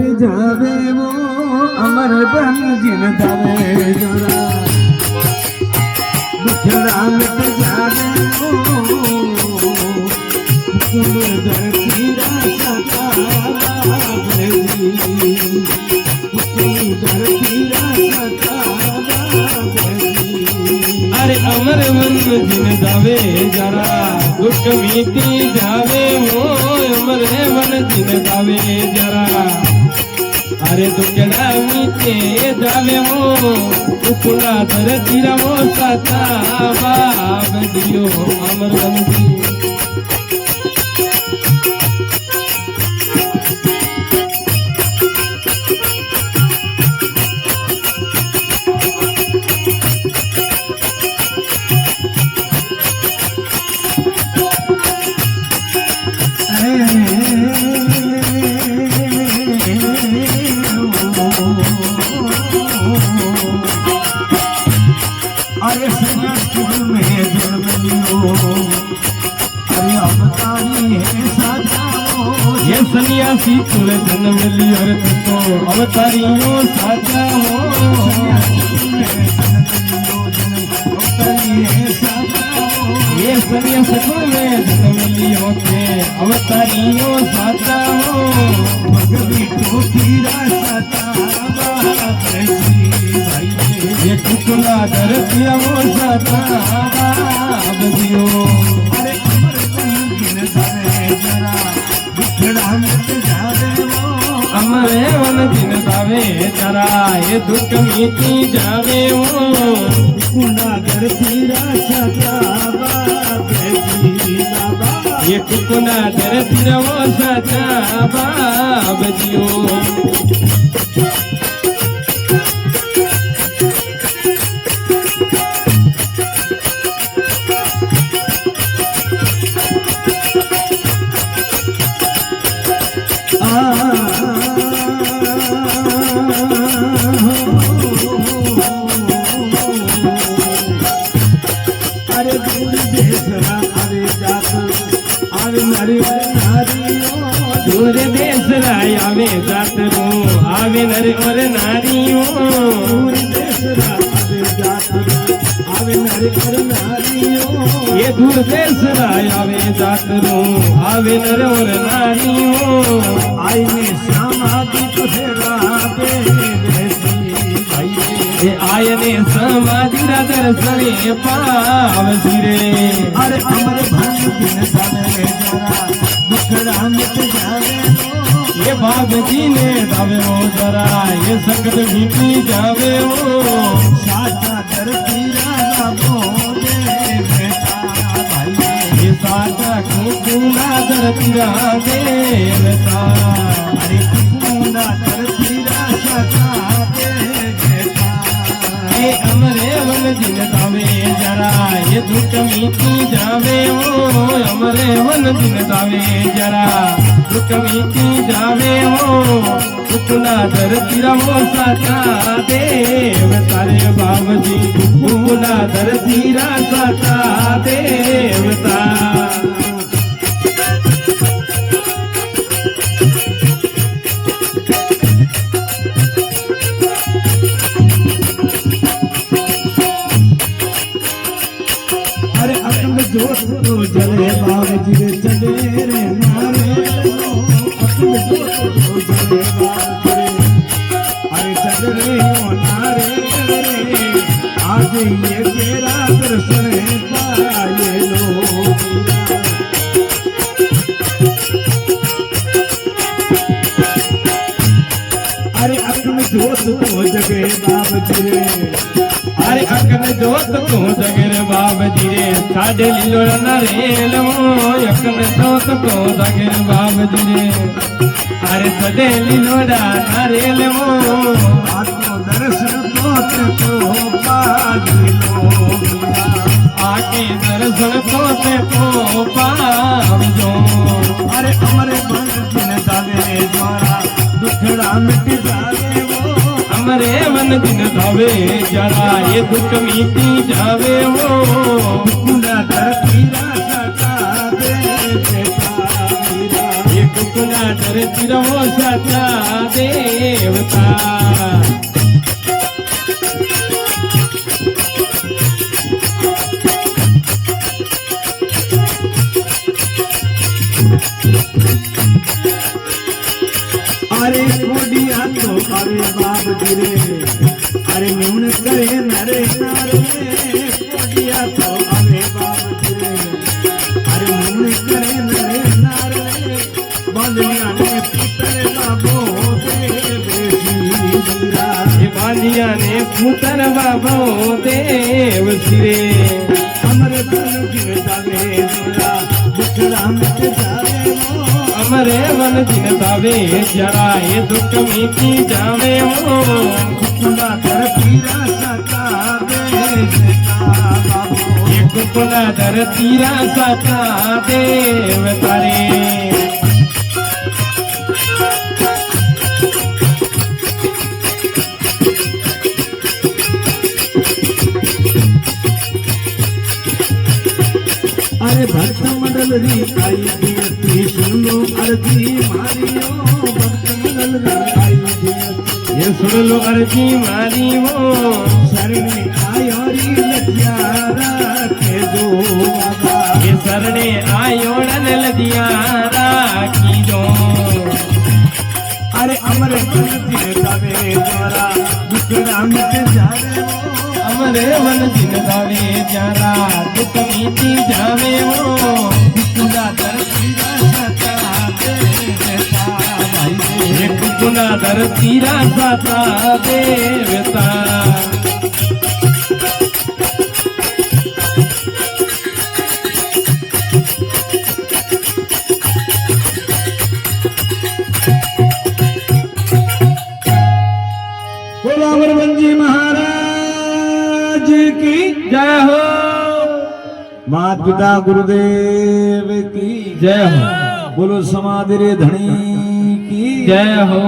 मिट जावे वो अमर बन जिन दावे जरा दुखड़ा मिट जावे वो कुंदर पीरा सका कुंदर पीरा सका अरे अमर मन जिन दावे जरा दुख मीटी जावे वो अमर मन जिन दावे जरा अरे दुखड़ा मीटे जावे वो उपला धर तीरा वो साता बाब दियो अमर मन जी अरे स्कूल में जन्म लियो अरे अवतारी है साजाओ ये सन्यासी कुल जन्म लियो रे तो अवतारियों साजाओ ये सन्यासी कुल में जन्म लियो थे अवतारियों साजाओ भगवी ठोकीरा सता ये कुकुला कर दिया वो सता दियो अरे अमर बन जिन दावे जरा दुखड़ा मिट जावे वो अमरे वन जिन दावे जरा ये दुख मीटी जावे वो कुंडा कर पीरा सता बाबा ये कुकुला कर दिया वो सता दियो अरे दूर देशरा अरे जात अरे नारी दूर देश राय आवे जात रो आवे नर और नारियों दूर देशरा अरे जात आवे नारी और नारियों ये दूर देश राय आवे जात रो आवे नर और नारियों आई में सामाजिक सेवा दे ये आयने समाधि दर्शने पाव सिरे अरे अमर भन दिन दावे जरा दुखड़ा मिट जावे ये बाब जी ने दावे वो जरा ये संकट मिटी जावे वो साचा धरती राजा बोले बेटा भाई ये साचा कुकुला धरती रागे बेटा अरे कुंडा धरती राजा ये अमरे वन जिन दावे जरा ये दुख मीठी जावे वो अमरे वन जिन दावे जरा दुख मीठी जावे वो कुकुला धरती रमो साचा देव तारे बाबजी कुकुला धरती रा साचा देवता अरे अकंड जोत तो जले बाबजी रे चले रे मारे अकंड जोत तो जले बाबजी रे अरे चले रे नारे रे आज ये तेरा दर्शन पाए लो अरे अकंड जोत तो जगे बाबजी रे अरे अकन जोत को जगर बाब जीरे साडे लीलो नरेल मो अकन जोत को जगर बाब जीरे अरे सदे लीलो नरेल मो आत्म दर्शन तोते को पाजिलो आके दर्शन तोते को पावजो अरे अमरे बन जिन दावे द्वारा दुखड़ा मिट जावे वो अमरे मन दिन दावे जरा ये दुख मीटी जावे वो कुंडा धरती राजा का दे बेटा मीरा ये दुख કોના ડરતી રહો સાચા દેવતા अरे कोडिया तो अरे बाबजी रे अरे मेमन करे नरे नारे कोडिया तो अरे बाबजी रे अरे मेमन करे नरे नारे बांधनिया ने पुत्र बाबो देवसीरा એ બાંધિયાને પુત્ર બાબો દેવ શ્રી अमर बन गिर जावे मेरा दुख राम के जावे वो અમરે વન દિન ભાવે જરા એ દુઃખ મીટી જાવે ઓ खुदा कर पीरा सका देवता बाबो એક કોના ધરતી રા સાચા દેવ તારે अरे भक्त मंडल री आई देती सुन लो अर्जी मारियो भक्त मंडल री आई देती એ સુન લો અરજી મારી ઓ शरण आयो री लज्जारा के जो बाबा એ શરણે આયોડન લદિયા રાખી જો अरे अमर बन दिन तवे द्वारा दुख राम के जावे वो અમરે વન દિન ભાવે જરા દુઃખ મીટી જાવે ઓ खुदा कर पीरा सका देवता भाई એક ગુના ધરતી રા સાચા દેવતા बोलो अमरबन जी महाराज की જય હો मात पिता गुरुदेव की જય હો बोलो समाधि रे धनी की જય હો